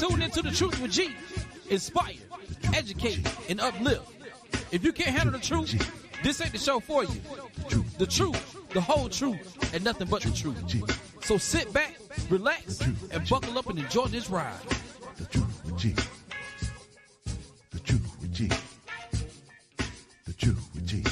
tuned into the Truth with G. Inspire, educate, and uplift. If you can't handle the truth, this ain't the show for you. The truth, the whole truth, and nothing but the truth. So sit back, relax, and buckle up and enjoy this ride. The Truth with G. The Truth with G. The Truth with G.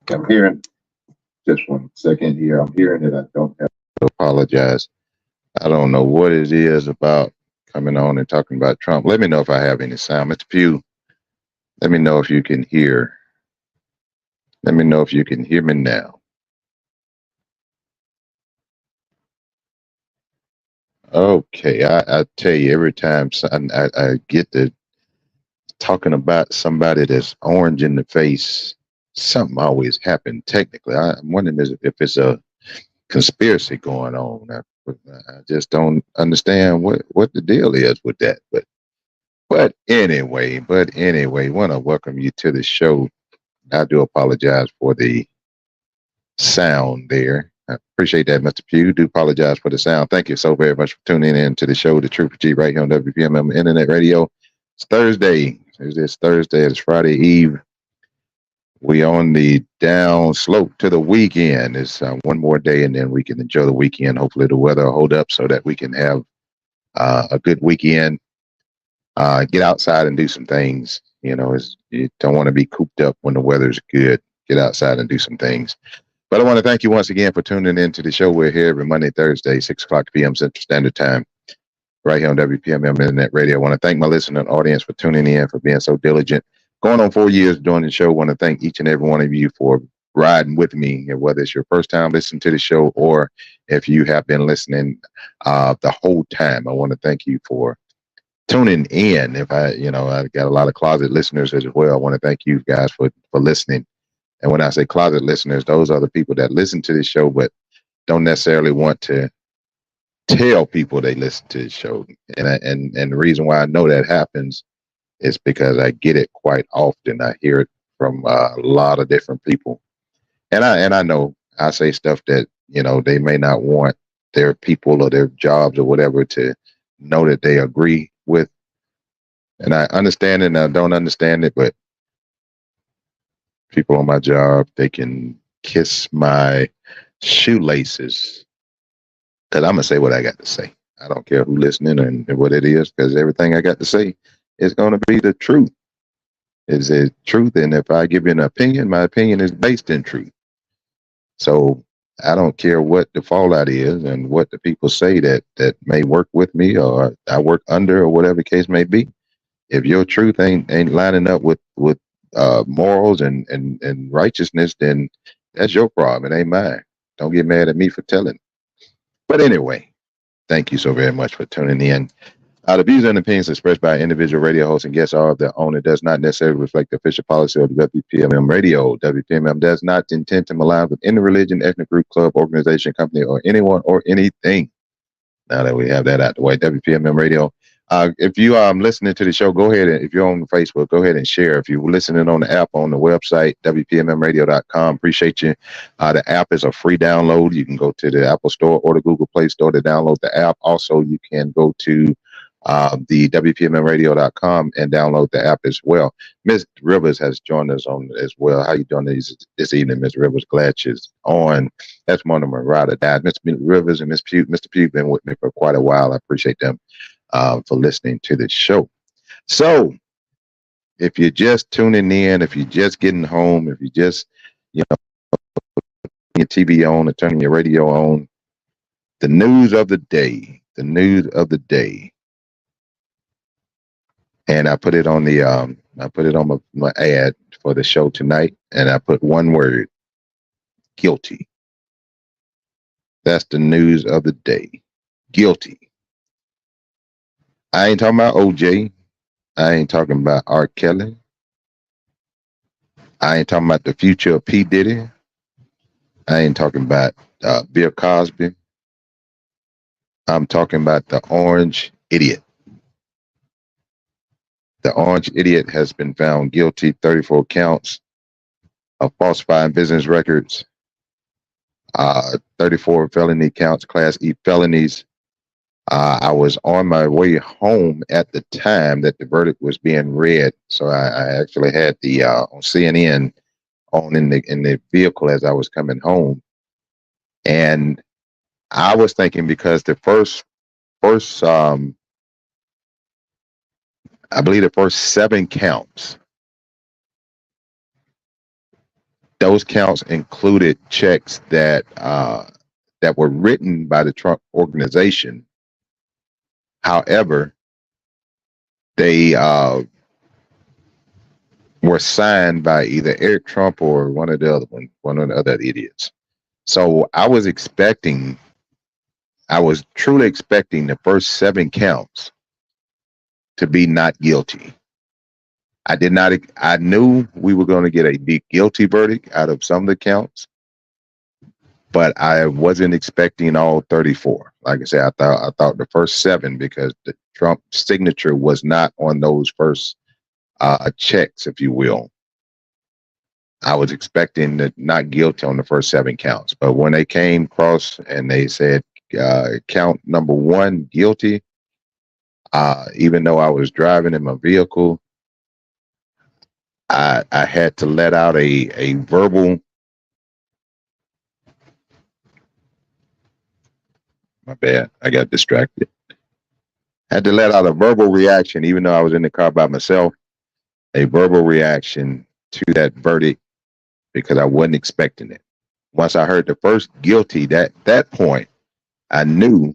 I'm hearing, just 1 second here, I'm hearing that I don't have to apologize. I don't know what it is about coming on and talking about Trump. Let me know if I have any sound. Mr. Pugh, let me know if you can hear. Let me know if you can hear me now. Okay, I tell you, every time I get to talking about somebody that's orange in the face, something always happened technically. I'm wondering if it's a conspiracy going on. I just don't understand what the deal is with that. But anyway, want to welcome you to the show. I do apologize for the sound there. I appreciate that, Mr. Pugh. Do apologize for the sound. Thank you so very much for tuning in to the show, The Truth G, right here on WPMM Internet Radio. It's Thursday. It's Thursday. It's Friday Eve. We on the down slope to the weekend. It's one more day, and then we can enjoy the weekend. Hopefully, the weather will hold up so that we can have a good weekend. Get outside and do some things. You don't want to be cooped up when the weather's good. Get outside and do some things. But I want to thank you once again for tuning in to the show. We're here every Monday, Thursday, 6 o'clock p.m. Central Standard Time, right here on WPMM Internet Radio. I want to thank my listening audience for tuning in, for being so diligent. Going on 4 years doing the show. I want to thank each and every one of you for riding with me, whether it's your first time listening to the show or if you have been listening the whole time. I want to thank you for tuning in. If I got a lot of closet listeners as well. I want to thank you guys for listening. And when I say closet listeners, those are the people that listen to this show but don't necessarily want to tell people they listen to the show. And the reason why I know that happens is because I get it quite often. I hear it from a lot of different people. And I know I say stuff that, they may not want their people or their jobs or whatever to know that they agree with. And I understand it and I don't understand it, but people on my job, they can kiss my shoelaces because I'm going to say what I got to say. I don't care who's listening and what it is, because everything I got to say is going to be the truth. It's the truth. And if I give you an opinion, my opinion is based in truth. So I don't care what the fallout is and what the people say that may work with me or I work under or whatever the case may be. If your truth ain't lining up with morals and righteousness, then that's your problem. It ain't mine. Don't get mad at me for telling. But anyway, Thank you so very much for tuning in. The views and opinions expressed by individual radio hosts and guests are of their own. It does not necessarily reflect the official policy of the WPMM radio. WPMM does not intend to malign with any religion, ethnic group, club, organization, company, or anyone or anything. Now that we have that out the way, WPMM radio. If you are listening to the show, go ahead and if you're on Facebook, go ahead and share. If you're listening on the app on the website, WPMMradio.com, appreciate you. The app is a free download. You can go to the Apple Store or the Google Play Store to download the app. Also, you can go to the WPMMradio.com and download the app as well. Ms. Rivers has joined us on as well. How you doing this evening, Ms. Rivers? Glad she's on. That's one of my ride or die. Ms. Rivers and Mr. Pugh been with me for quite a while. I appreciate them for listening to the show. So if you're just tuning in, if you're just getting home, if you just, your TV on or turning your radio on, the news of the day. And I put it on my ad for the show tonight, and I put one word: guilty. That's the news of the day. Guilty. I ain't talking about OJ. I ain't talking about R. Kelly. I ain't talking about the future of P. Diddy. I ain't talking about Bill Cosby. I'm talking about the orange idiot. The orange idiot has been found guilty, 34 counts of falsifying business records, 34 felony counts, Class E felonies. I was on my way home at the time that the verdict was being read, so I actually had the on CNN on in the vehicle as I was coming home, and I was thinking because the first I believe the first 7 counts, those counts included checks that were written by the Trump organization. However, they were signed by either Eric Trump or one of the other idiots. So I was truly expecting the first 7 counts to be not guilty. I knew we were going to get a big guilty verdict out of some of the counts, but I wasn't expecting all 34. Like I said, I thought the first 7, because the Trump signature was not on those first checks, if you will. I was expecting the not guilty on the first 7 counts, but when they came across and they said count number 1 guilty, even though I was driving in my vehicle, I had to let out a verbal. My bad. I got distracted. Had to let out a verbal reaction, even though I was in the car by myself, a verbal reaction to that verdict, because I wasn't expecting it. Once I heard the first guilty, that point, I knew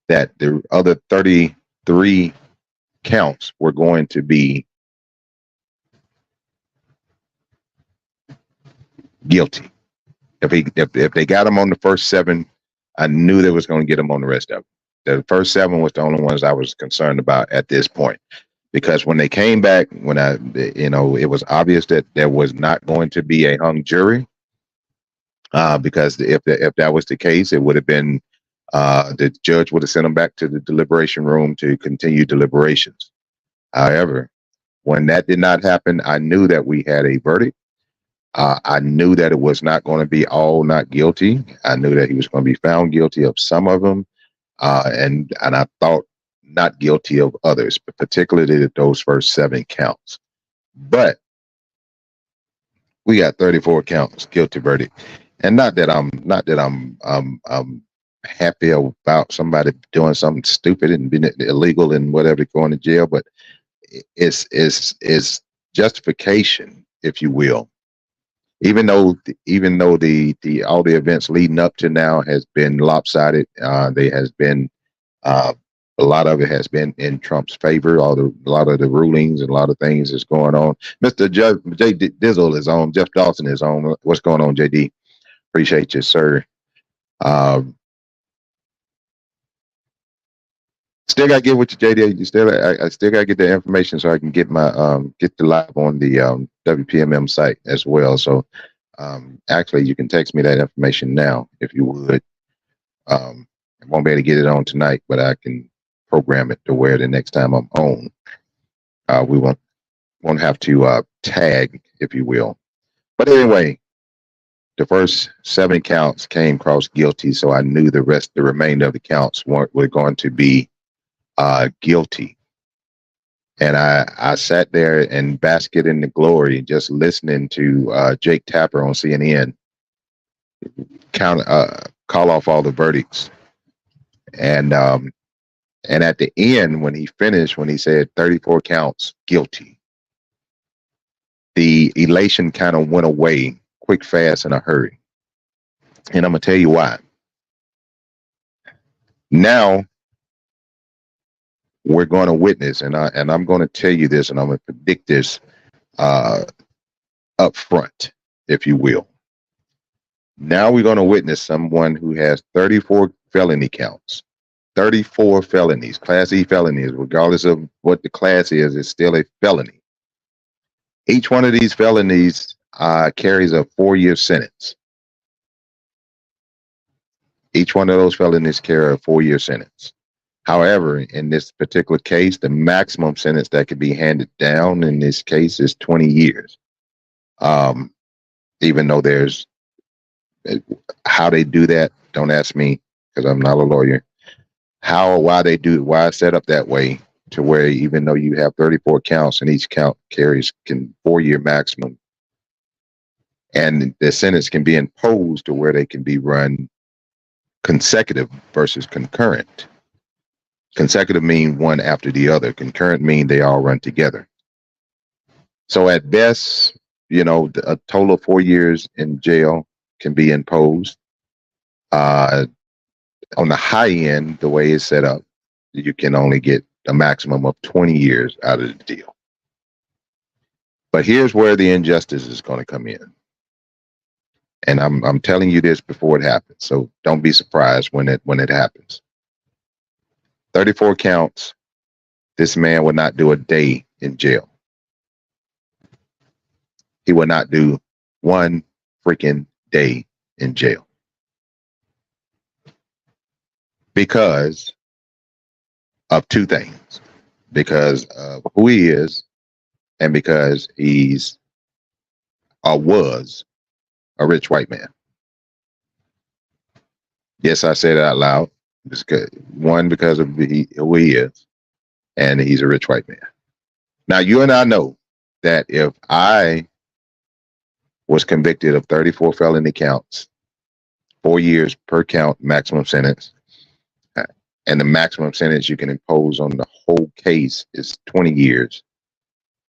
that the other 33 counts were going to be guilty. If they got him on the first 7, I knew they was going to get him on the rest of them. The first 7 was the only ones I was concerned about at this point, because when they came back, it was obvious that there was not going to be a hung jury, because if that was the case, it would have been the judge would have sent them back to the deliberation room to continue deliberations. However, when that did not happen, I knew that we had a verdict. I knew that it was not going to be all not guilty. I knew that he was going to be found guilty of some of them, and I thought not guilty of others, but particularly those first 7 counts. But we got 34 counts, guilty verdict, and not that I'm happy about somebody doing something stupid and being illegal and whatever, going to jail, but it's justification, if you will. Even though the all the events leading up to now has been lopsided, there has been a lot of it has been in Trump's favor. A lot of the rulings and a lot of things is going on. Mr. J Dizzle is on. Jeff Dawson is on. What's going on, JD? Appreciate you, sir. Still got to get with your JD. You still, I still got to get the information so I can get my get the live on the WPMM site as well. So actually, you can text me that information now if you would. I won't be able to get it on tonight, but I can program it to where the next time I'm on, we won't have to tag, if you will. But anyway, the first 7 counts came across guilty, so I knew the remainder of the counts were going to be guilty. And I sat there and basked in the glory, just listening to Jake Tapper on CNN call off all the verdicts. And at the end, when he finished, when he said 34 counts guilty, the elation kind of went away quick, fast, in a hurry. And I'm gonna tell you why. Now we're going to witness, and I'm going to tell you this, and I'm going to predict this up front, if you will. Now we're going to witness someone who has 34 felony counts, 34 felonies, Class E felonies, regardless of what the class is, it's still a felony. Each one of these felonies carries a 4-year sentence. Each one of those felonies carry a 4-year sentence. However, in this particular case, the maximum sentence that could be handed down in this case is 20 years. Even though there's how they do that, don't ask me because I'm not a lawyer. How or why they do it, why it's set up that way to where even though you have 34 counts and each count carries 4-year maximum, and the sentence can be imposed to where they can be run consecutive versus concurrent. Consecutive mean one after the other. Concurrent mean they all run together. So at best, a total of 4 years in jail can be imposed. On the high end, the way it's set up, you can only get a maximum of 20 years out of the deal. But here's where the injustice is going to come in. And I'm telling you this before it happens, so don't be surprised when it happens. 34 counts. This man would not do a day in jail. He would not do one freaking day in jail. Because of 2 things. Because of who he is and because he's was a rich white man. Yes, I said it out loud. One, because of who he is, and he's a rich white man. Now, you and I know that if I was convicted of 34 felony counts, 4 years per count, maximum sentence, and the maximum sentence you can impose on the whole case is 20 years.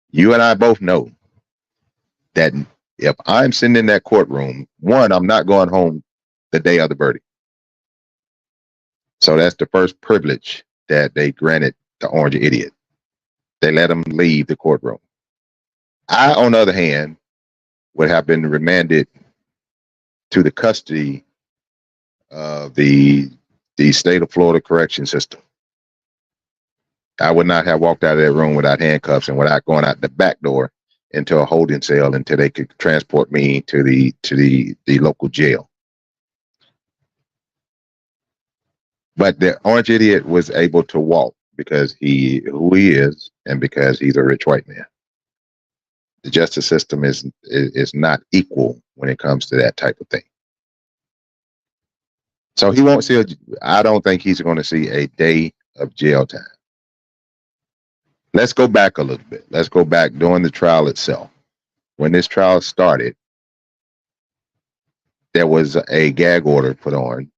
You and I both know that if I'm sitting in that courtroom, one, I'm not going home the day of the verdict. So that's the first privilege that they granted the orange idiot. They let him leave the courtroom. I, on the other hand, would have been remanded to the custody of the state of Florida correction system. I would not have walked out of that room without handcuffs and without going out the back door into a holding cell until they could transport me to the local jail. But the orange idiot was able to walk because who he is and because he's a rich white man. The justice system is not equal when it comes to that type of thing. So he won't see. I don't think he's going to see a day of jail time. Let's go back a little bit. Let's go back during the trial itself. When this trial started, there was a gag order put on,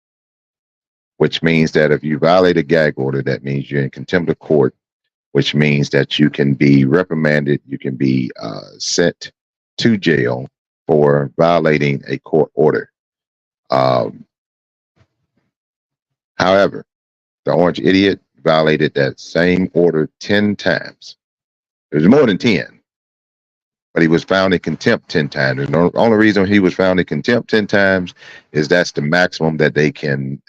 which means that if you violate a gag order, that means you're in contempt of court, which means that you can be reprimanded, you can be sent to jail for violating a court order. However, the orange idiot violated that same order 10 times. It was more than 10, but he was found in contempt 10 times. And the only reason he was found in contempt 10 times is that's the maximum that they can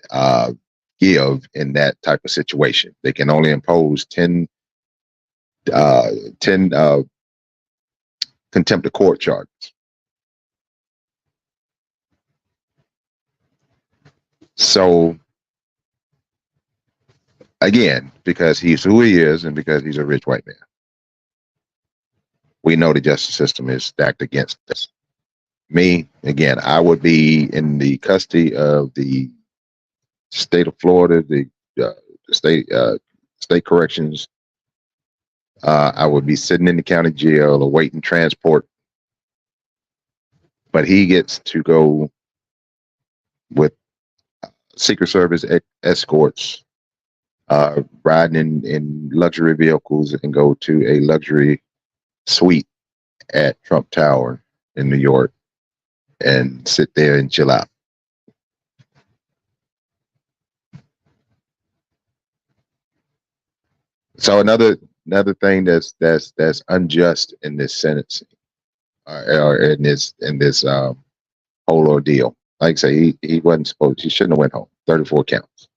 give in that type of situation. They can only impose 10 contempt of court charges. So again, because he's who he is and because he's a rich white man, we know the justice system is stacked against us. Me, again, I would be in the custody of the state of Florida, the state corrections. I would be sitting in the county jail awaiting transport, but he gets to go with Secret Service escorts, riding in luxury vehicles and go to a luxury suite at Trump Tower in New York and sit there and chill out. So another thing that's unjust in this sentencing, or in this whole ordeal. Like I say, he wasn't supposed. He shouldn't have went home. 34 counts.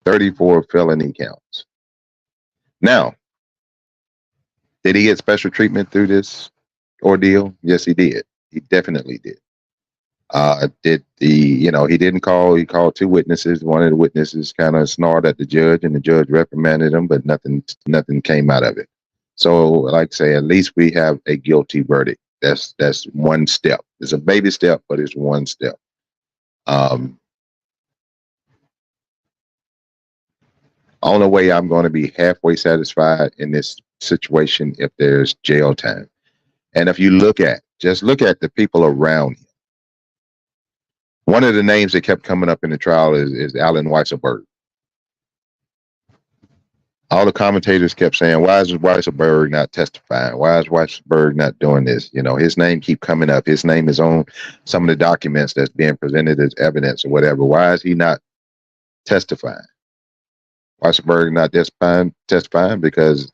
34 felony counts. Now, did he get special treatment through this ordeal? Yes, he did. He definitely did. He didn't call. He called 2 witnesses. One of the witnesses kind of snarled at the judge, and the judge reprimanded him, but nothing came out of it. So, like I say, at least we have a guilty verdict. That's one step. It's a baby step, but it's one step. Only way I'm going to be halfway satisfied in this situation if there's jail time. And if you just look at the people around him. One of the names that kept coming up in the trial is Alan Weisselberg. All the commentators kept saying, why is Weisselberg not testifying? Why is Weisselberg not doing this? His name keep coming up. His name is on some of the documents that's being presented as evidence or whatever. Why is he not testifying? Weisselberg not testifying because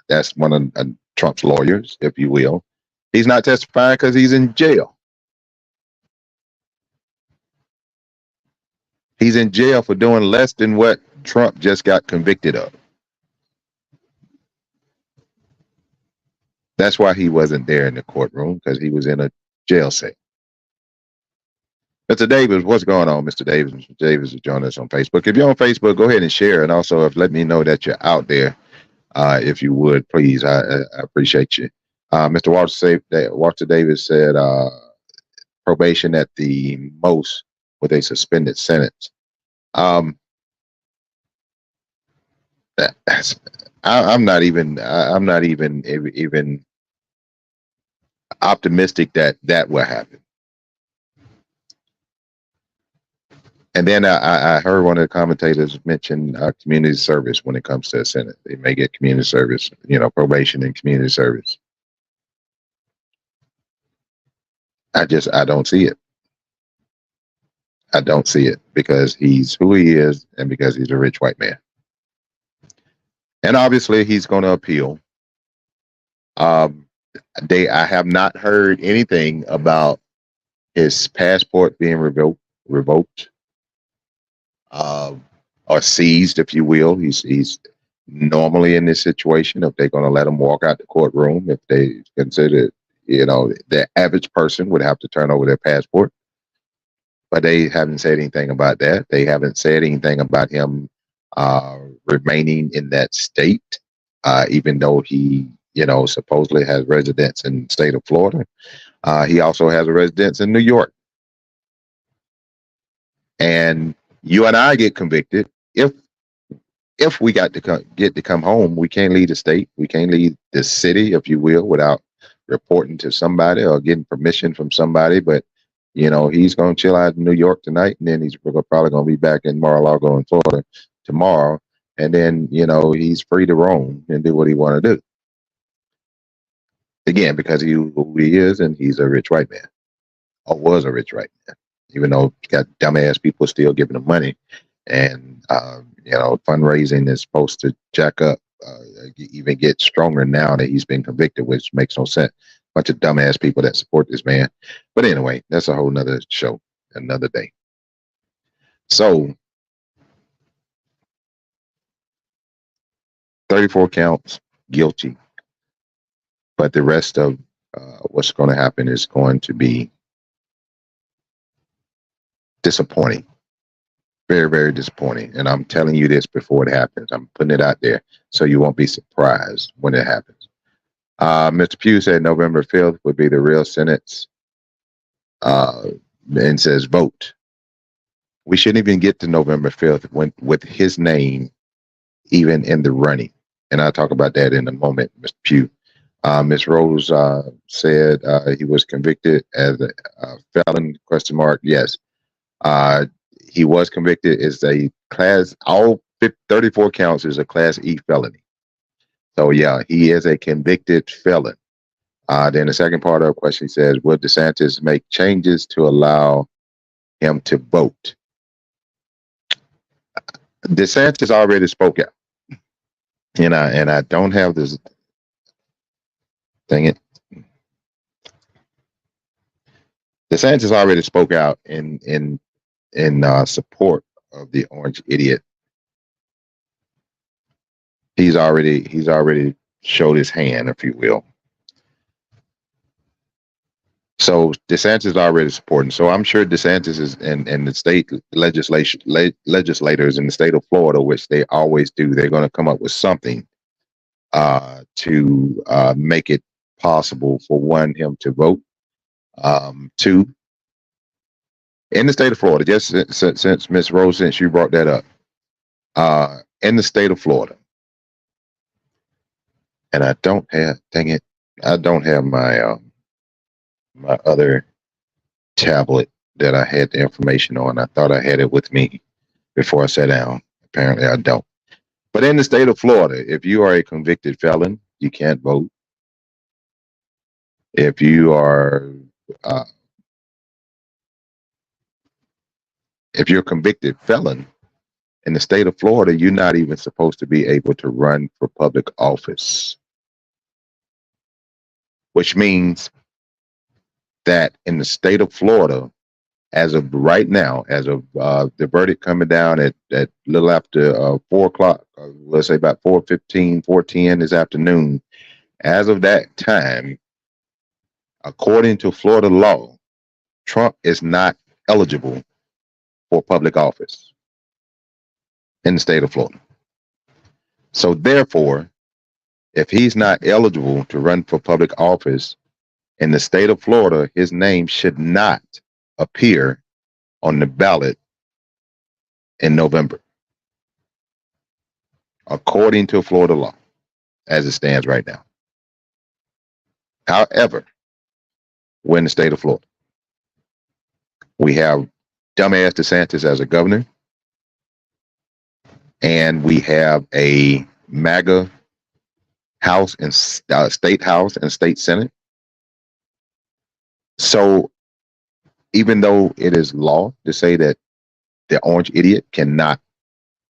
that's one of Trump's lawyers, if you will. He's not testifying because he's in jail. He's in jail for doing less than what Trump just got convicted of. That's why he wasn't there in the courtroom, because he was in a jail cell. Mr. Davis, what's going on, Mr. Davis? Mr. Davis is joining us on Facebook. If you're on Facebook, go ahead and share. And also, let me know that you're out there. If you would, please. I appreciate you. Mr. Walter Davis said probation at the most with a suspended sentence. I'm not even optimistic that will happen. And then I heard one of the commentators mention community service when it comes to the Senate. They may get community service, probation and community service. I don't see it. I don't see it because he's who he is and because he's a rich white man. And obviously he's going to appeal. I have not heard anything about his passport being revoked or seized, if you will. He's normally in this situation, if they're going to let him walk out the courtroom, if they consider, the average person would have to turn over their passport. But they haven't said anything about that. They haven't said anything about him remaining in that state, even though he, supposedly has residence in the state of Florida. He also has a residence in New York. And you and I get convicted. If we get to come home, we can't leave the state. We can't leave the city, if you will, without reporting to somebody or getting permission from somebody. But he's going to chill out in New York tonight, and then he's probably going to be back in Mar-a-Lago in Florida tomorrow. And then, he's free to roam and do what he want to do. Again, because who he is, and he's a rich white man, or was a rich white man, even though he's got dumbass people still giving him money. And, fundraising is supposed to jack up, even get stronger now that he's been convicted, which makes no sense. Bunch of dumbass people that support this man. But anyway, that's a whole nother show, another day. So 34 counts guilty, but the rest of what's going to happen is going to be disappointing. Very, very disappointing. And I'm telling you this before it happens. I'm putting it out there so you won't be surprised when it happens. Mr. Pugh said November 5th would be the real sentence, and says vote. We shouldn't even get to November 5th when, with his name even in the running. And I'll talk about that in a moment, Mr. Pugh. Ms. Rose said he was convicted as a felon, question mark. Yes. He was convicted as a class, all 34 counts is a class E felony. So yeah, he is a convicted felon. Then the second part of the question says, will DeSantis make changes to allow him to vote? DeSantis already spoke out. And I don't have this, dang it. DeSantis already spoke out in support of the orange idiot. He's already showed his hand, if you will. So DeSantis is already supporting. So I'm sure DeSantis is and the state legislators in the state of Florida, which they always do, they're going to come up with something to make it possible for one, him to vote. Two, in the state of Florida, just since Ms. Rose, since you brought that up, in the state of Florida, and I don't have, dang it, I don't have my my other tablet that I had the information on. I thought I had it with me before I sat down. Apparently I don't. But in the state of Florida, if you are a convicted felon, you can't vote. If you are if you're a convicted felon in the state of Florida, you're not even supposed to be able to run for public office, which means that in the state of Florida, as of right now, as of the verdict coming down at little after 4 o'clock, let's say about 4:15, 4:10 this afternoon, as of that time, according to Florida law, Trump is not eligible for public office in the state of Florida. So therefore, if he's not eligible to run for public office in the state of Florida, his name should not appear on the ballot in November, according to Florida law, as it stands right now. However, we're in the state of Florida. We have dumbass DeSantis as a governor, and we have a MAGA House and State House and State Senate. So even though it is law to say that the orange idiot cannot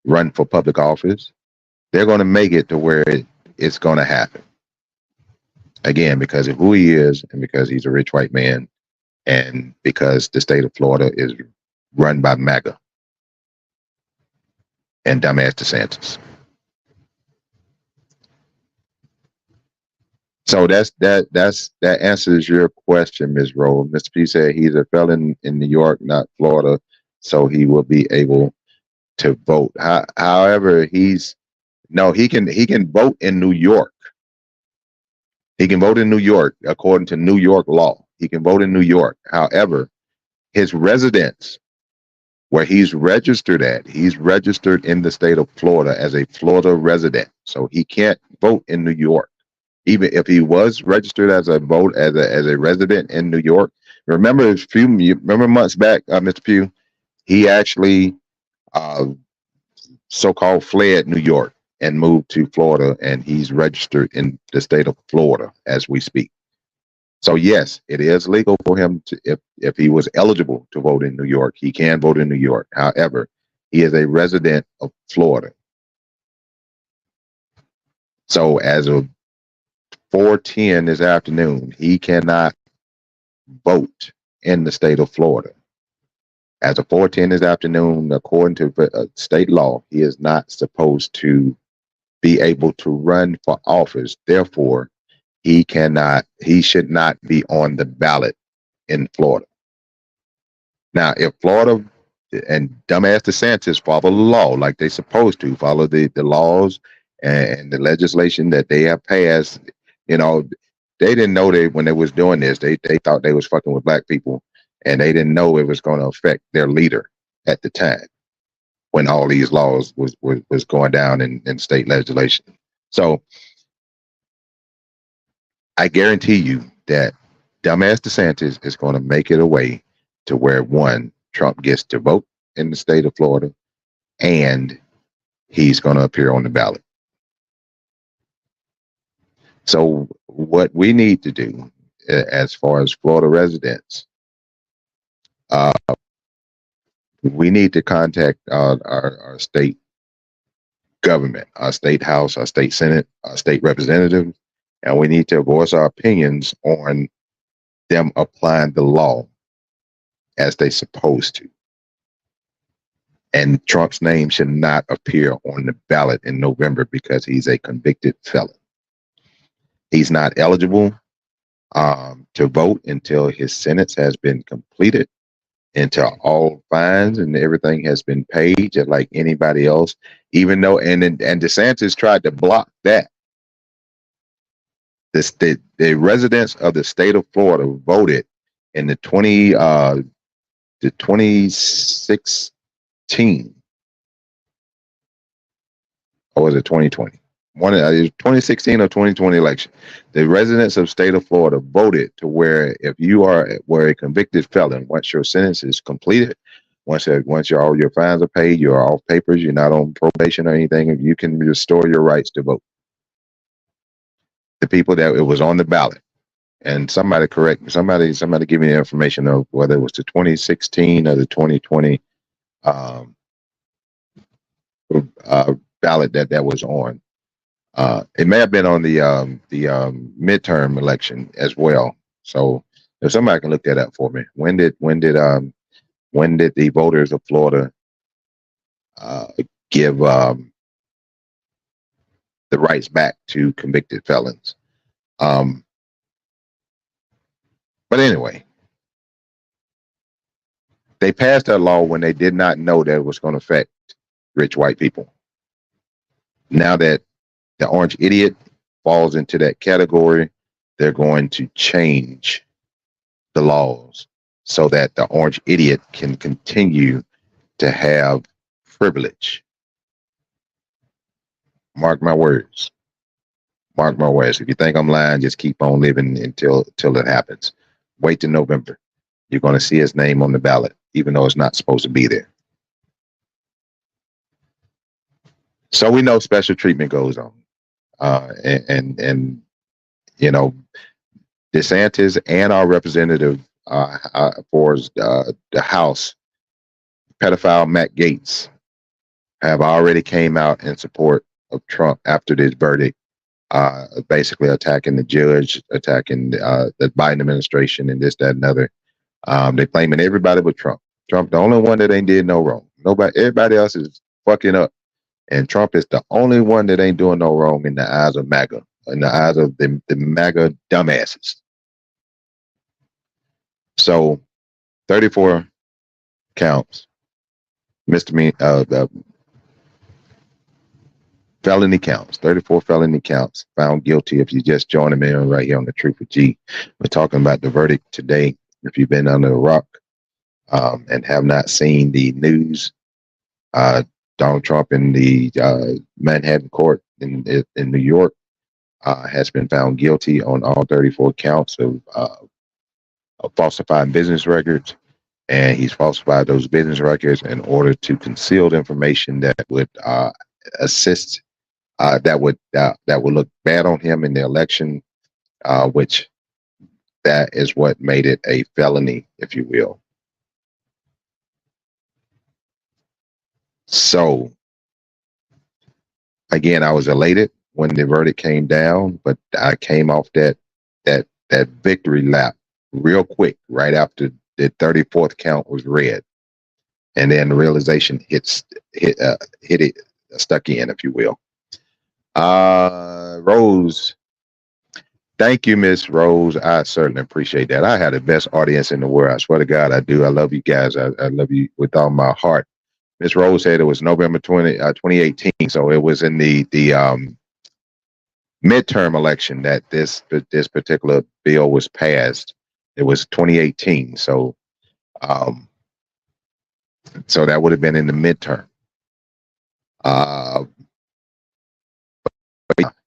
run for public office, they're going to make it to where it's going to happen. Again, because of who he is and because he's a rich white man and because the state of Florida is run by MAGA and dumbass DeSantis. So that answers your question, Ms. Rowe. Mr. P said he's a felon in New York, not Florida, so he will be able to vote. However, he can vote in New York. He can vote in New York according to New York law. He can vote in New York. However, his residence, where he's registered at, he's registered in the state of Florida as a Florida resident, so he can't vote in New York. Even if he was registered as a resident in New York, remember months back, Mr. Pugh, he actually so-called fled New York and moved to Florida, and he's registered in the state of Florida as we speak. So yes, it is legal for him to, if he was eligible to vote in New York, he can vote in New York. However, he is a resident of Florida. So as of 4:10 this afternoon, he cannot vote in the state of Florida. As of 4:10 this afternoon, according to state law, he is not supposed to be able to run for office. Therefore, he should not be on the ballot in Florida. Now, if Florida and dumbass DeSantis follow the law like they're supposed to, follow the laws and the legislation that they have passed, you know, they didn't know when they was doing this, they thought they was fucking with black people, and they didn't know it was going to affect their leader at the time when all these laws was going down in state legislation. So I guarantee you that dumbass DeSantis is going to make it a way to where, one, Trump gets to vote in the state of Florida, and he's going to appear on the ballot. So what we need to do, as far as Florida residents, we need to contact our state government, our state house, our state senate, our state representatives, and we need to voice our opinions on them applying the law as they supposed to. And Trump's name should not appear on the ballot in November because he's a convicted felon. He's not eligible to vote until his sentence has been completed, until all fines and everything has been paid, just like anybody else. Even though, and DeSantis tried to block that. The residents of the state of Florida voted in the 2016, or was it 2020? One, 2016 or 2020 election. The residents of the state of Florida voted to where if you were a convicted felon, once your sentence is completed, once all your fines are paid, you're off papers, you're not on probation or anything, you can restore your rights to vote. The people that it was on the ballot, and somebody give me the information of whether it was the 2016 or the 2020 ballot that was on. It may have been on the midterm election as well. So if somebody can look that up for me, when did the voters of Florida give the rights back to convicted felons? But anyway, they passed that law when they did not know that it was going to affect rich white people. Now that the orange idiot falls into that category, they're going to change the laws so that the orange idiot can continue to have privilege. Mark my words. Mark my words. If you think I'm lying, just keep on living until it happens. Wait till November. You're going to see his name on the ballot, even though it's not supposed to be there. So we know special treatment goes on. And you know, DeSantis and our representative for the House, pedophile Matt Gaetz, have already came out in support of Trump after this verdict, basically attacking the judge, attacking the Biden administration, and this, that, and other. They're blaming everybody but Trump. Trump, the only one that ain't did no wrong. Everybody else is fucking up. And Trump is the only one that ain't doing no wrong in the eyes of MAGA, in the eyes of the MAGA dumbasses. So 34 counts, felony counts, 34 felony counts, found guilty. If you just joining me right here on the Ttwg, we're talking about the verdict today. If you've been under a rock and have not seen the news, Donald Trump in the Manhattan court in New York has been found guilty on all 34 counts of falsifying business records, and he's falsified those business records in order to conceal information that would assist, that would look bad on him in the election, which that is what made it a felony, if you will. So, again, I was elated when the verdict came down, but I came off that victory lap real quick right after the 34th count was read. and then the realization hit it, stuck in, if you will. Rose, thank you, Miss Rose. I certainly appreciate that. I had the best audience in the world. I swear to God, I do. I love you guys. I love you with all my heart. Miss Rose said it was November 2018, so it was in the midterm election that this particular bill was passed. It was 2018, so so that would have been in the midterm.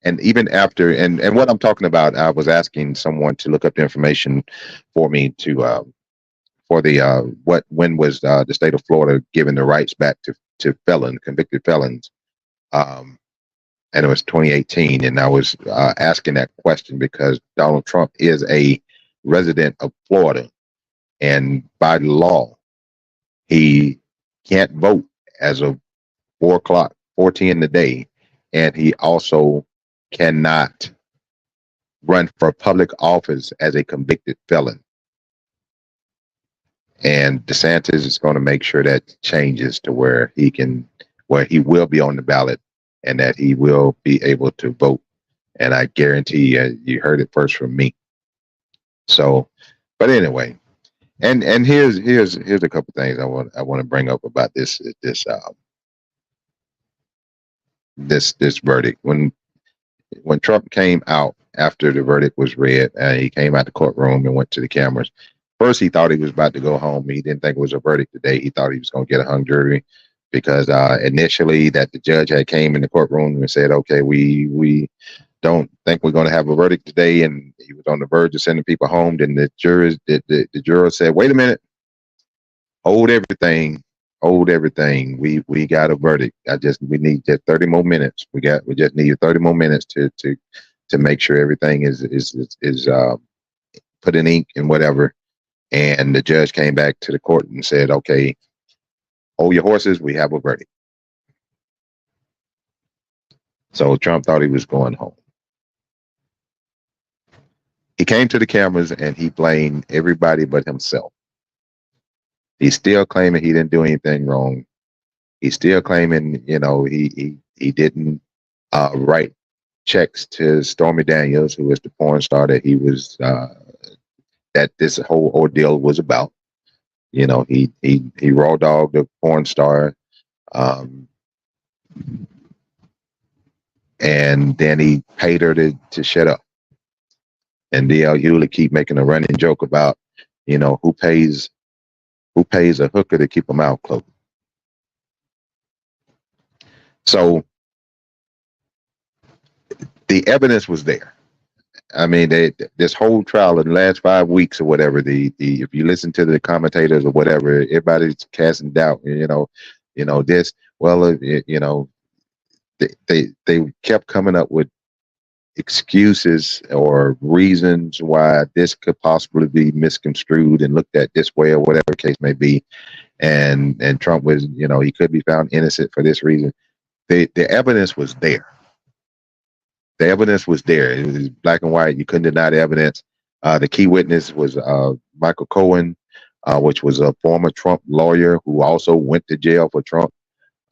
And even after, and what I'm talking about, I was asking someone to look up the information for me to for the when was the state of Florida giving the rights back to convicted felons, and it was 2018, and I was asking that question because Donald Trump is a resident of Florida, and by law he can't vote as of 4:10 today, and he also cannot run for public office as a convicted felon. And DeSantis is going to make sure that changes to where he will be on the ballot and that he will be able to vote. And I guarantee you heard it first from me. So, but anyway, and here's a couple things I want to bring up about this verdict. When Trump came out after the verdict was read, he came out the courtroom and went to the cameras. First, he thought he was about to go home. He didn't think it was a verdict today. He thought he was going to get a hung jury because initially that the judge had came in the courtroom and said, okay, we don't think we're going to have a verdict today. And he was on the verge of sending people home. Then the juror said, wait a minute, hold everything. We got a verdict. We need just 30 more minutes. We just need 30 more minutes to make sure everything is put in ink and whatever. And the judge came back to the court and said, okay, hold your horses. We have a verdict. So Trump thought he was going home. He came to the cameras and he blamed everybody but himself. He's still claiming he didn't do anything wrong. He's still claiming, he didn't write checks to Stormy Daniels, who was the porn star that he was that this whole ordeal was about. He raw dogged the porn star, and then he paid her to shut up. And D.L. Hewlett keep making a running joke about, who pays a hooker to keep her mouth closed. So the evidence was there. I mean, this whole trial in the last 5 weeks or whatever, if you listen to the commentators or whatever, everybody's casting doubt. They kept coming up with excuses or reasons why this could possibly be misconstrued and looked at this way or whatever the case may be. And Trump was, he could be found innocent for this reason. The evidence was there. The evidence was there. It was black and white. You couldn't deny the evidence. The key witness was Michael Cohen, which was a former Trump lawyer who also went to jail for Trump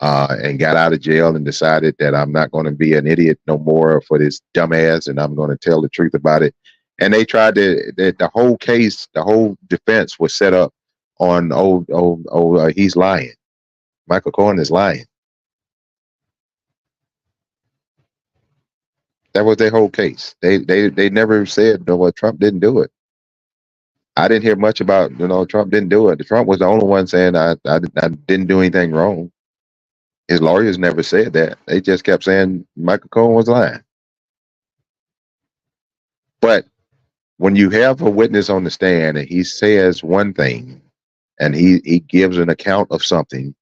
and got out of jail and decided that I'm not going to be an idiot no more for this dumbass, and I'm going to tell the truth about it. And they tried the whole case, the whole defense was set up on he's lying. Michael Cohen is lying. That was their whole case. They never said, well, Trump didn't do it. I didn't hear much about, Trump didn't do it. Trump was the only one saying I didn't do anything wrong. His lawyers never said that. They just kept saying Michael Cohen was lying. But when you have a witness on the stand and he says one thing and he gives an account of something,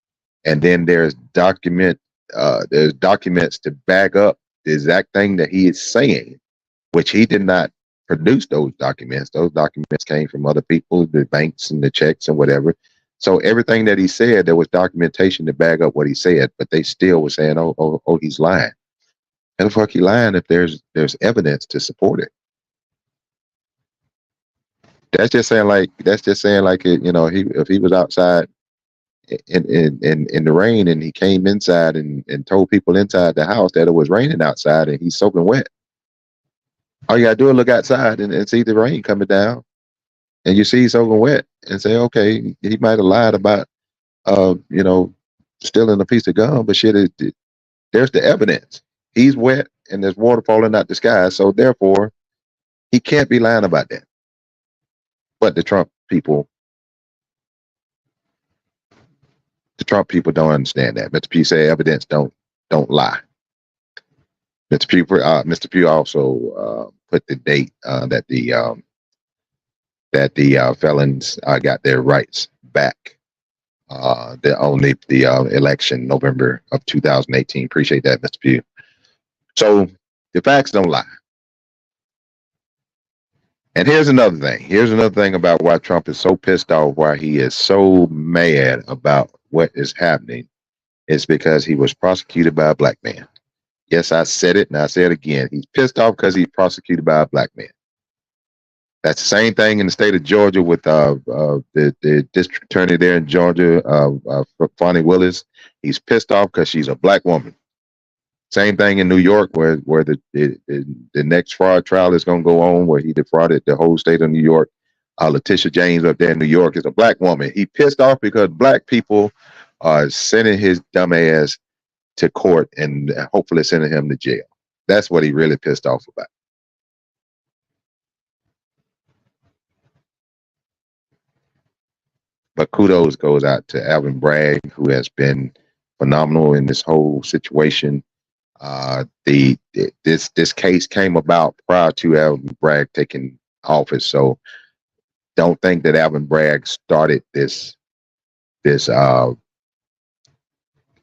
and then there's documents to back up the exact thing that he is saying, which he did not produce those documents. Those documents came from other people, the banks and the checks and whatever. So everything that he said, there was documentation to back up what he said, but they still were saying, oh, he's lying. And the fuck he lying if there's evidence to support it? That's just saying like if he was outside, in the rain, and he came inside and told people inside the house that it was raining outside and he's soaking wet. All you gotta do is look outside and see the rain coming down, and you see he's soaking wet, and say, okay, he might have lied about you know, stealing a piece of gum, but shit, there's the evidence. He's wet and there's water falling out the sky, so therefore he can't be lying about that. But the Trump people don't understand that. Mr. Pugh say evidence don't lie. Mr. Pugh also put the date that the felons got their rights back. On the election November of 2018. Appreciate that, Mr. Pugh. So the facts don't lie. And here's another thing. Here's another thing about why Trump is so pissed off, why he is so mad about what is happening. It's because he was prosecuted by a black man. Yes, I said it, and I say it again. He's pissed off because he's prosecuted by a black man. That's the same thing in the state of Georgia with the district attorney there in Georgia, Fonnie Willis. He's pissed off because she's a black woman. Same thing in New York, where the next fraud trial is going to go on, where he defrauded the whole state of New York. Letitia James up there in New York is a black woman. He pissed off because black people are sending his dumb ass to court and hopefully sending him to jail. That's what he really pissed off about. But kudos goes out to Alvin Bragg, who has been phenomenal in this whole situation. This case came about prior to Alvin Bragg taking office, so don't think that Alvin Bragg started this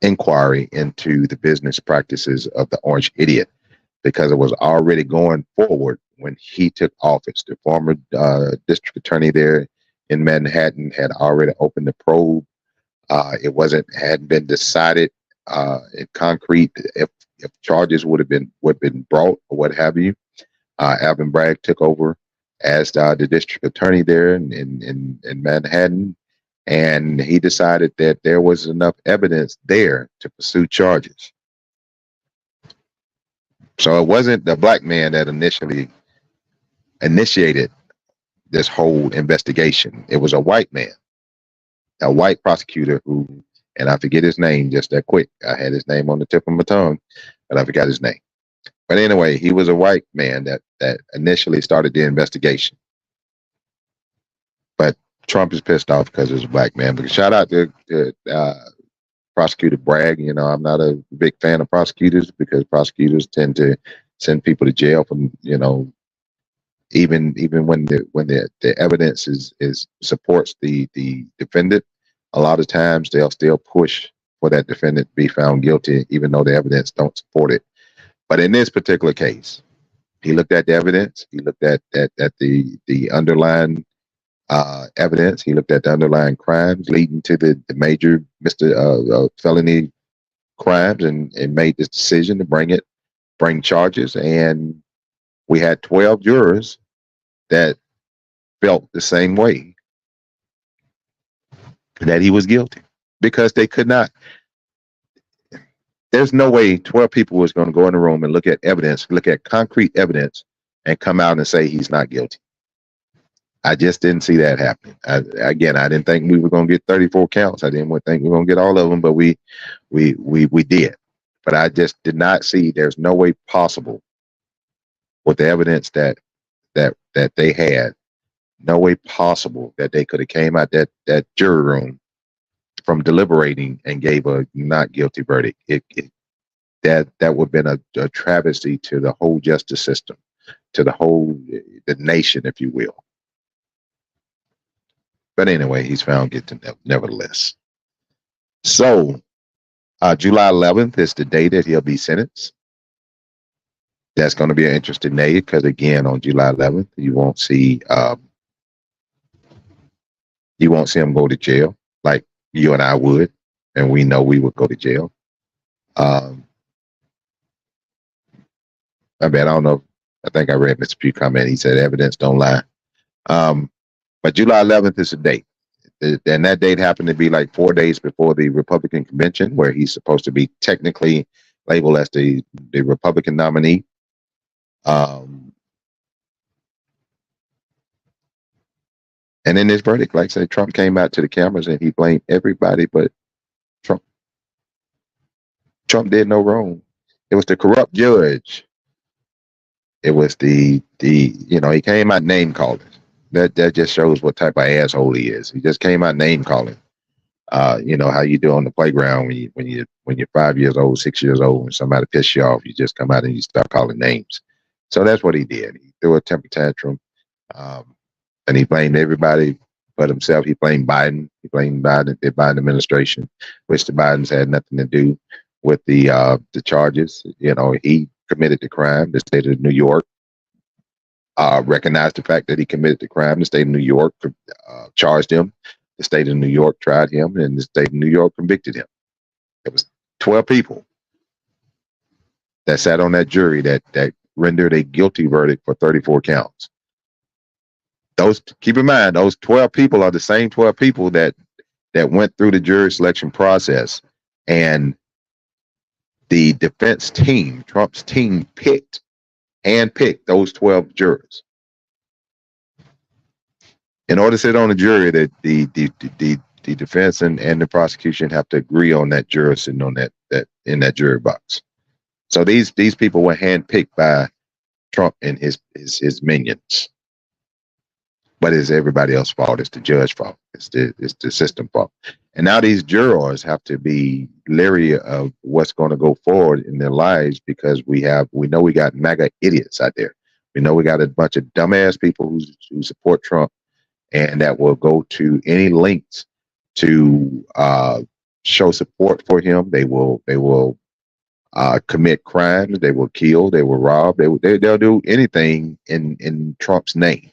inquiry into the business practices of the Orange Idiot, because it was already going forward when he took office. The former district attorney there in Manhattan had already opened the probe. It hadn't been decided in concrete if charges would have been brought or what have you. Alvin Bragg took over as the district attorney there in Manhattan, and he decided that there was enough evidence there to pursue charges. So it wasn't the black man that initially initiated this whole investigation. It was a white man, a white prosecutor who, and I forget his name just that quick. I had his name on the tip of my tongue, but I forgot his name. But anyway, he was a white man that initially started the investigation. But Trump is pissed off because it was a black man. But shout out to Prosecutor Bragg. You know, I'm not a big fan of prosecutors because prosecutors tend to send people to jail for, you know, even when the evidence is supports the defendant. A lot of times they'll still push for that defendant to be found guilty, even though the evidence don't support it. But in this particular case, he looked at the evidence. He looked at the underlying evidence. He looked at the underlying crimes leading to the major felony crimes, and made this decision to bring charges. And we had 12 jurors that felt the same way, that he was guilty, because they could not. There's no way 12 people was going to go in the room and look at evidence, look at concrete evidence, and come out and say he's not guilty. I just didn't see that happening. I didn't think we were going to get 34 counts. I didn't think we were going to get all of them, but we did. But I just did not see. There's no way possible with the evidence that they had. No way possible that they could have came out that jury room from deliberating and gave a not guilty verdict. That would have been a travesty to the whole justice system, to the nation, if you will. But anyway, he's found guilty nevertheless. So July 11th is the day that he'll be sentenced. That's going to be an interesting day, because again, on July 11th, you won't see him go to jail like you and I would, and we know we would go to jail. I don't know. I think I read Mr. Pugh comment. He said evidence don't lie. But July 11th is the date. and that date happened to be like 4 days before the Republican convention, where he's supposed to be technically labeled as the Republican nominee. And in this verdict, like I said, Trump came out to the cameras and he blamed everybody but Trump. Trump did no wrong. It was the corrupt judge. It was the he came out name calling. That just shows what type of asshole he is. He just came out name calling. How you do on the playground when you're 5 years old, 6 years old, when somebody pisses you off, you just come out and you start calling names. So that's what he did. He threw a temper tantrum, and he blamed everybody but himself. He blamed Biden. He blamed Biden, the Biden administration, which the Bidens had nothing to do with the charges. He committed the crime. The state of New York recognized the fact that he committed the crime. The state of New York charged him. The state of New York tried him, and the state of New York convicted him. It was 12 people that sat on that jury that rendered a guilty verdict for 34 counts. Keep in mind, those 12 people are the same 12 people that went through the jury selection process, and the defense team, Trump's team, handpicked those 12 jurors. In order to sit on the jury, that the defense and the prosecution have to agree on that juror sitting on that in that jury box. So these people were handpicked by Trump and his minions. But it's everybody else's fault. It's the judge's fault. It's the system fault. And now these jurors have to be leery of what's going to go forward in their lives, because we know we got MAGA idiots out there. We know we got a bunch of dumbass people who support Trump, and that will go to any lengths to show support for him. They will commit crimes. They will kill. They will rob. They'll do anything in Trump's name.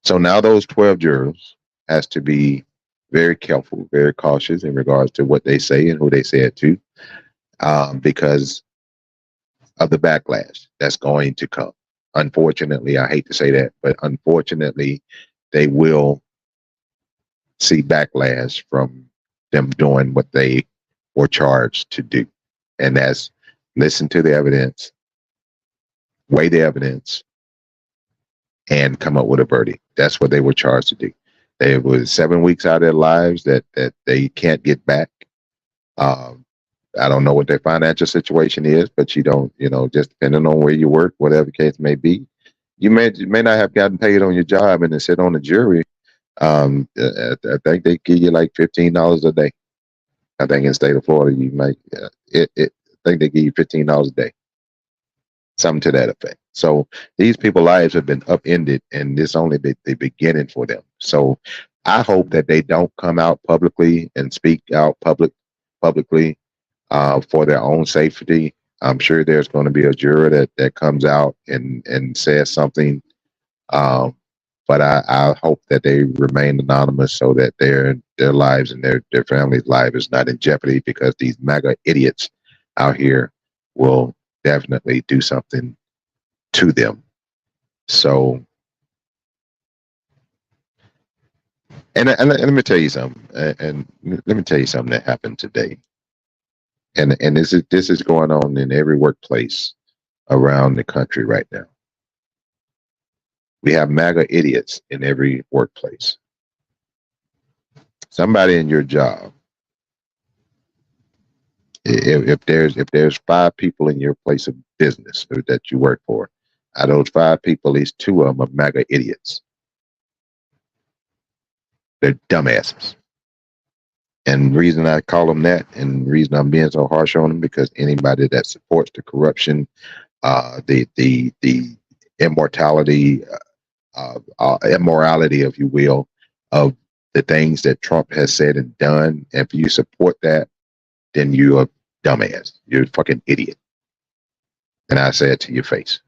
So now those 12 jurors has to be very careful, very cautious in regards to what they say and who they say it to, because of the backlash that's going to come. Unfortunately, I hate to say that, but unfortunately, they will see backlash from them doing what they were charged to do. And that's listen to the evidence, weigh the evidence, and come up with a verdict. That's what they were charged to do. They was 7 weeks out of their lives that they can't get back. I don't know what their financial situation is, but you don't, just depending on where you work, whatever the case may be, you may not have gotten paid on your job and then sit on the jury. I think they give you like $15 a day. I think in the state of Florida, you might, I think they give you $15 a day. Something to that effect. So these people's lives have been upended, and this only the beginning for them. So I hope that they don't come out publicly and speak out publicly for their own safety. I'm sure there's going to be a juror that comes out and says something, but I hope that they remain anonymous so that their lives and their family's life is not in jeopardy, because these MAGA idiots out here will definitely do something to them. So, and let me tell you something, and let me tell you something that happened today. And this is going on in every workplace around the country right now. We have MAGA idiots in every workplace. Somebody in your job, if there's 5 people in your place of business that you work for, out of those 5 people, at least 2 of them are MAGA idiots. They're dumbasses. And the reason I call them that, and the reason I'm being so harsh on them, because anybody that supports the corruption, the immorality, if you will, of the things that Trump has said and done, and if you support that, then you're a dumbass. You're a fucking idiot. And I say it to your face.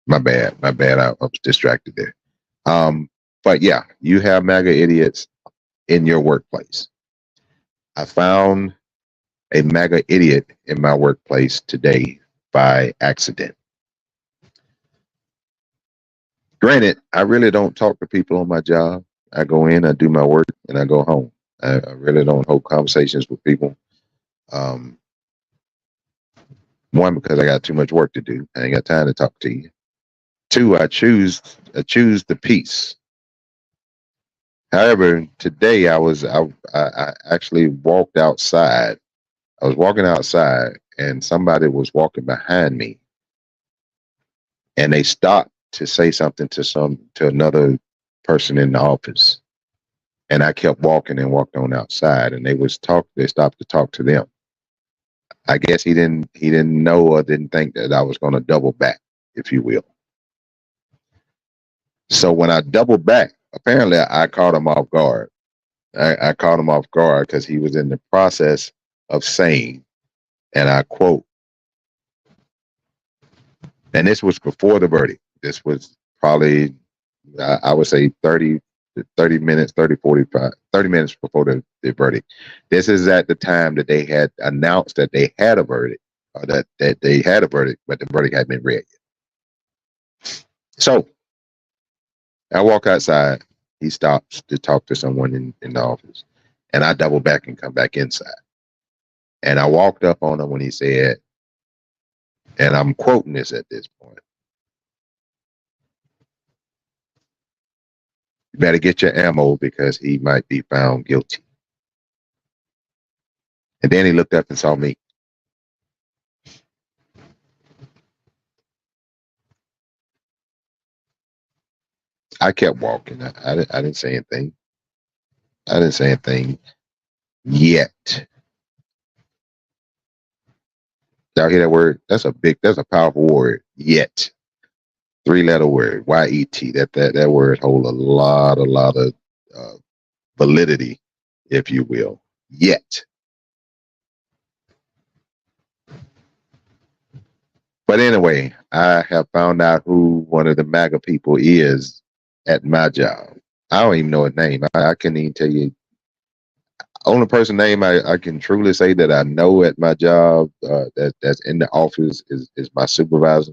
My bad. I was distracted there. But yeah, you have MAGA idiots in your workplace. I found a MAGA idiot in my workplace today by accident. Granted, I really don't talk to people on my job. I go in, I do my work, and I go home. I really don't hold conversations with people. Um, One, because I got too much work to do. I ain't got time to talk to you. Two, I choose the peace. However, today I actually walked outside. I was walking outside, and somebody was walking behind me, and they stopped to say something to another person in the office. And I kept walking and walked on outside, and they stopped to talk to them. I guess he didn't know or didn't think that I was going to double back, if you will. So when I doubled back, apparently I caught him off guard. I caught him off guard because he was in the process of saying, and I quote, and this was before the verdict. This was probably, I would say 30 minutes, 30 minutes before the verdict. This is at the time that they had announced that they had a verdict, or that they had a verdict, but the verdict hadn't been read yet. So I walk outside. He stops to talk to someone in the office, and I double back and come back inside. And I walked up on him when he said, and I'm quoting this at this point, "You better get your ammo because he might be found guilty." And then he looked up and saw me. I kept walking. I didn't say anything. I didn't say anything yet. Y'all hear that word? That's a powerful word. Yet. 3-letter word. Y-E-T. That word hold a lot of validity, if you will. Yet. But anyway, I have found out who one of the MAGA people is at my job. I don't even know his name. I couldn't even tell you. Only person name I can truly say that I know at my job that's in the office is my supervisor.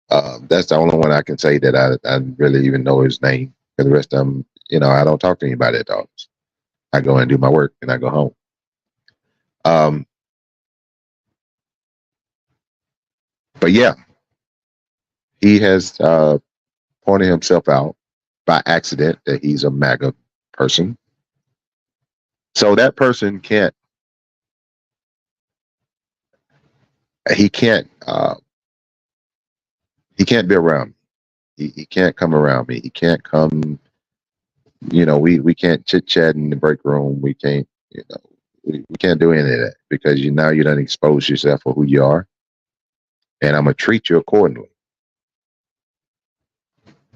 That's the only one I can say that I really even know his name. For the rest of them, I don't talk to anybody at the office. I go and do my work and I go home. But yeah, he has pointed himself out by accident that he's a MAGA person. So that person can't be around me. He can't come around me. He can't come, we can't chit chat in the break room. We can't, we can't do any of that because you done expose yourself for who you are. And I'm going to treat you accordingly.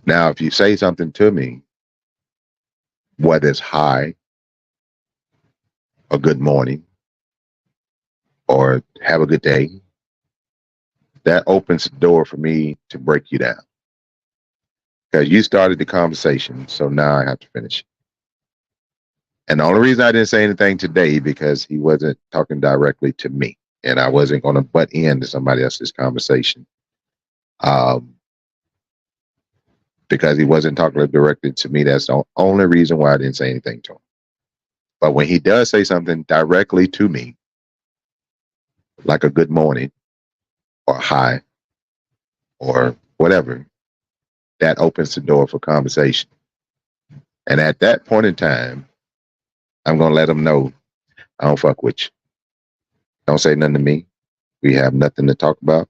Now, if you say something to me, whether it's hi, or good morning, or have a good day, that opens the door for me to break you down. Because you started the conversation, so now I have to finish it. And the only reason I didn't say anything today because he wasn't talking directly to me, and I wasn't going to butt into somebody else's conversation. Because he wasn't talking directly to me. That's the only reason why I didn't say anything to him. But when he does say something directly to me, like a good morning or hi or whatever, that opens the door for conversation. And at that point in time, I'm going to let him know I don't fuck with you. Don't say nothing to me. We have nothing to talk about.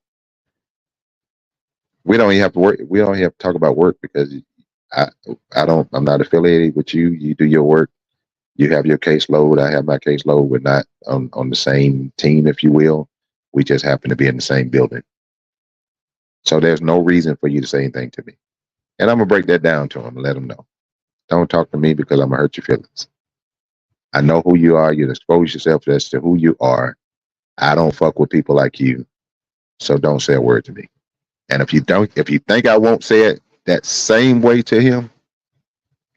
We don't even have to work. We don't have to talk about work because I'm not affiliated with you. You do your work. You have your caseload. I have my caseload. We're not on the same team, if you will. We just happen to be in the same building. So there's no reason for you to say anything to me. And I'm going to break that down to him and let him know. Don't talk to me because I'm going to hurt your feelings. I know who you are. You expose yourself as to who you are. I don't fuck with people like you. So don't say a word to me. And if you think I won't say it that same way to him,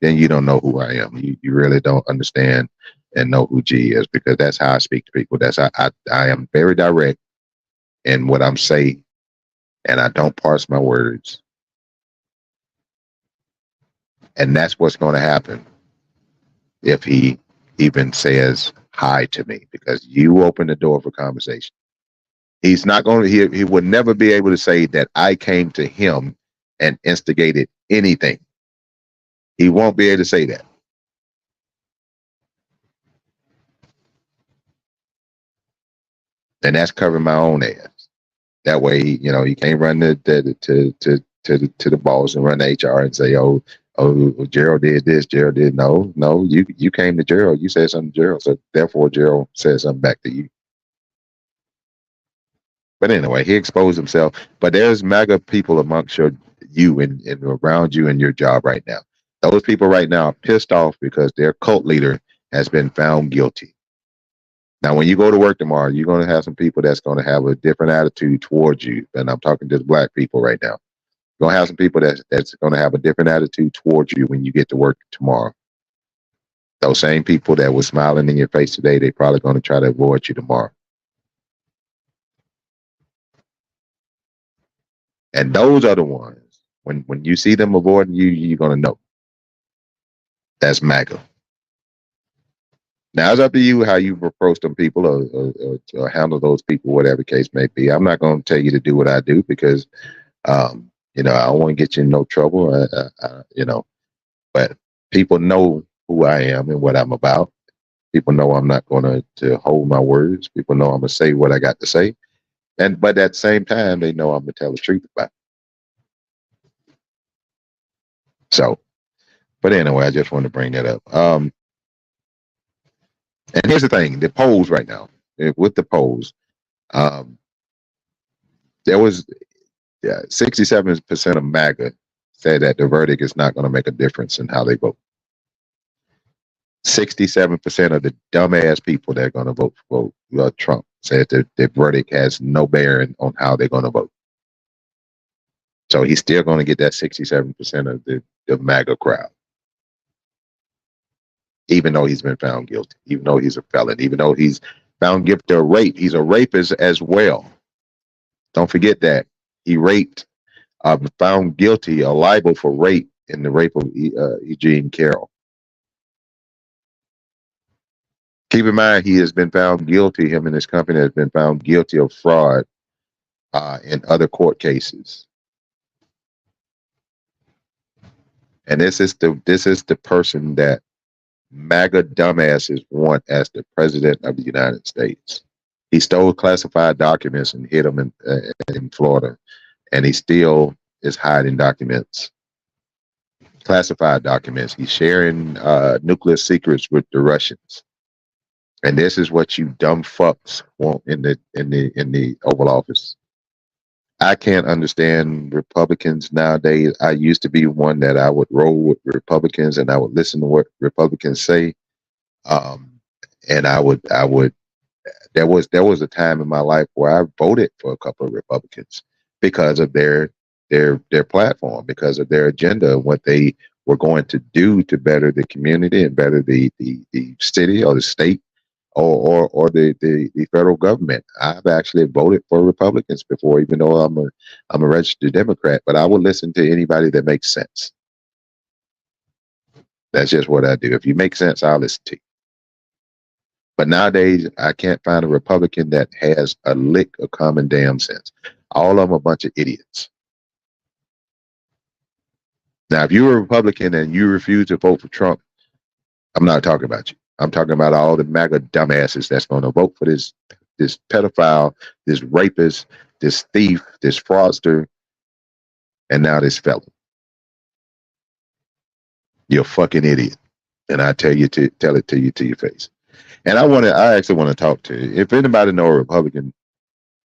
then you don't know who I am. You really don't understand and know who G is, because that's how I speak to people. That's how I am very direct in what I'm saying, and I don't parse my words. And that's what's going to happen if he even says hi to me, because you open the door for conversation. He's not going to, he would never be able to say that I came to him and instigated anything. He won't be able to say that. And that's covering my own ass. That way, you can't run to the boss and run the HR and say, oh, Gerald did this, Gerald did. No, you came to Gerald. You said something to Gerald, so therefore Gerald said something back to you. But anyway, he exposed himself. But there's MAGA people amongst you and around you in your job right now. Those people right now are pissed off because their cult leader has been found guilty. Now, when you go to work tomorrow, you're going to have some people that's going to have a different attitude towards you. And I'm talking to the black people right now. You're going to have some people that's going to have a different attitude towards you when you get to work tomorrow. Those same people that were smiling in your face today, they're probably going to try to avoid you tomorrow. And those are the ones, when you see them avoiding you, you're going to know. That's MAGA. Now, it's up to you how you approach them people or handle those people, whatever the case may be. I'm not going to tell you to do what I do because, I don't want to get you in no trouble, but people know who I am and what I'm about. People know I'm not going to hold my words. People know I'm going to say what I got to say. But at the same time, they know I'm going to tell the truth about it. So, but anyway, I just wanted to bring that up. And here's the thing, the polls right now, with the polls, there was 67% of MAGA said that the verdict is not going to make a difference in how they vote. 67% of the dumbass people that are going to vote for Trump said that the verdict has no bearing on how they're going to vote. So he's still going to get that 67% of the MAGA crowd. Even though he's been found guilty, even though he's a felon, even though he's found guilty of rape. He's a rapist as well. Don't forget that. He raped, found guilty or liable for rape in the rape of Eugene Carroll. Keep in mind, he has been found guilty, him and his company has been found guilty of fraud in other court cases. And this is the person that MAGA dumbasses want as the president of the United States. He stole classified documents and hid them in Florida, and he still is hiding documents, classified documents. He's sharing nuclear secrets with the Russians, and this is what you dumb fucks want in the Oval Office. I can't understand Republicans nowadays. I used to be one that I would roll with Republicans and I would listen to what Republicans say. And I would, there was a time in my life where I voted for a couple of Republicans because of their platform, because of their agenda, what they were going to do to better the community and better the city or the state or the federal government. I've actually voted for Republicans before, even though I'm a registered Democrat, but I will listen to anybody that makes sense. That's just what I do. If you make sense, I'll listen to you. But nowadays, I can't find a Republican that has a lick of common damn sense. All of them are a bunch of idiots. Now, if you're a Republican and you refuse to vote for Trump, I'm not talking about you. I'm talking about all the MAGA dumbasses that's going to vote for this pedophile, this rapist, this thief, this fraudster, and now this felon. You're a fucking idiot. And I tell it to you to your face. And I actually want to talk to you. If anybody know a Republican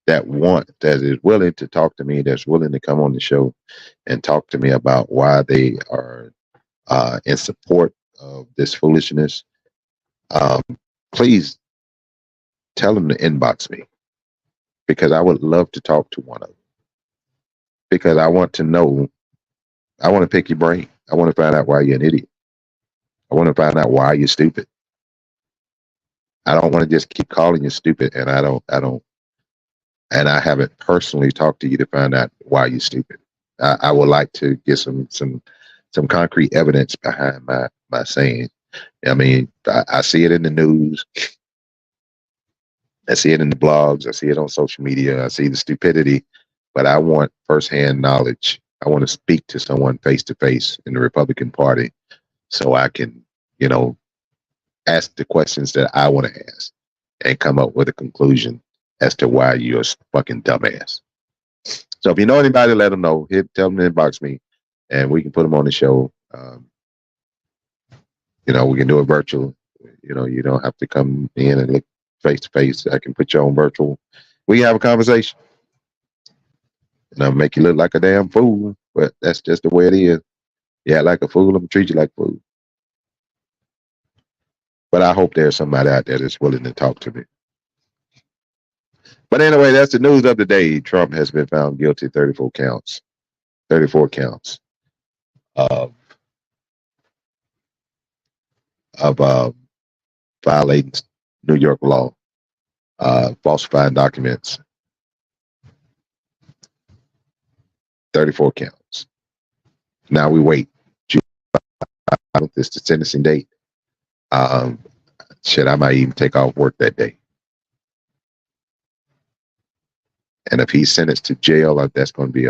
that is willing to talk to me, that's willing to come on the show and talk to me about why they are in support of this foolishness, please tell them to inbox me, because I would love to talk to one of them, because I want to know, I want to pick your brain. I want to find out why you're an idiot. I want to find out why you're stupid. I don't want to just keep calling you stupid, and and I haven't personally talked to you to find out why you're stupid. I would like to get some concrete evidence behind my saying. I mean, I see it in the news. I see it in the blogs. I see it on social media. I see the stupidity, but I want firsthand knowledge. I want to speak to someone face to face in the Republican Party so I can, ask the questions that I want to ask and come up with a conclusion as to why you're a fucking dumbass. So if you know anybody, let them know. Tell them to inbox me, and we can put them on the show. We can do it virtual. You don't have to come in and look face to face. I can put you on virtual. We can have a conversation. And I'll make you look like a damn fool, but that's just the way it is. You act like a fool, I'm gonna treat you like a fool. But I hope there's somebody out there that's willing to talk to me. But anyway, that's the news of the day. Trump has been found guilty 34 counts of violating New York law, falsifying documents. 34 counts. Now we wait. This is the sentencing date. I might even take off work that day. And if he's sentenced to jail, that's going to be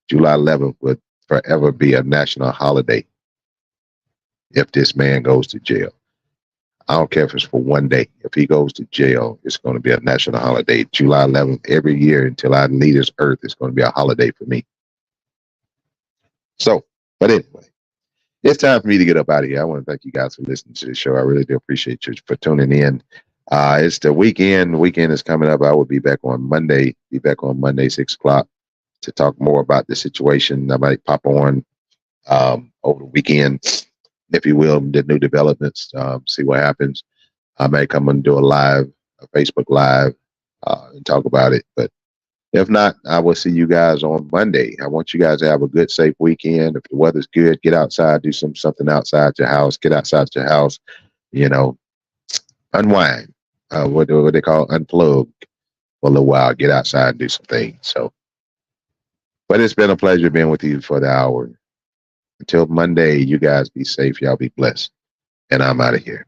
July 11th would forever be a national holiday if this man goes to jail. I don't care if it's for one day. If he goes to jail, it's going to be a national holiday. July 11th every year until I leave this earth, it's going to be a holiday for me. So, but anyway, it's time for me to get up out of here. I want to thank you guys for listening to the show. I really do appreciate you for tuning in. It's the weekend. The weekend is coming up. I will be back on Monday. 6 o'clock to talk more about the situation. I might pop on over the weekend, if you will, the new developments, see what happens. I may come and do a Facebook Live, and talk about it. But if not, I will see you guys on Monday. I want you guys to have a good, safe weekend. If the weather's good, get outside, do something outside your house. Get outside your house, unwind. What they call unplug for a little while. Get outside and do some things. So, but it's been a pleasure being with you for the hour. Until Monday, you guys be safe. Y'all be blessed. And I'm out of here.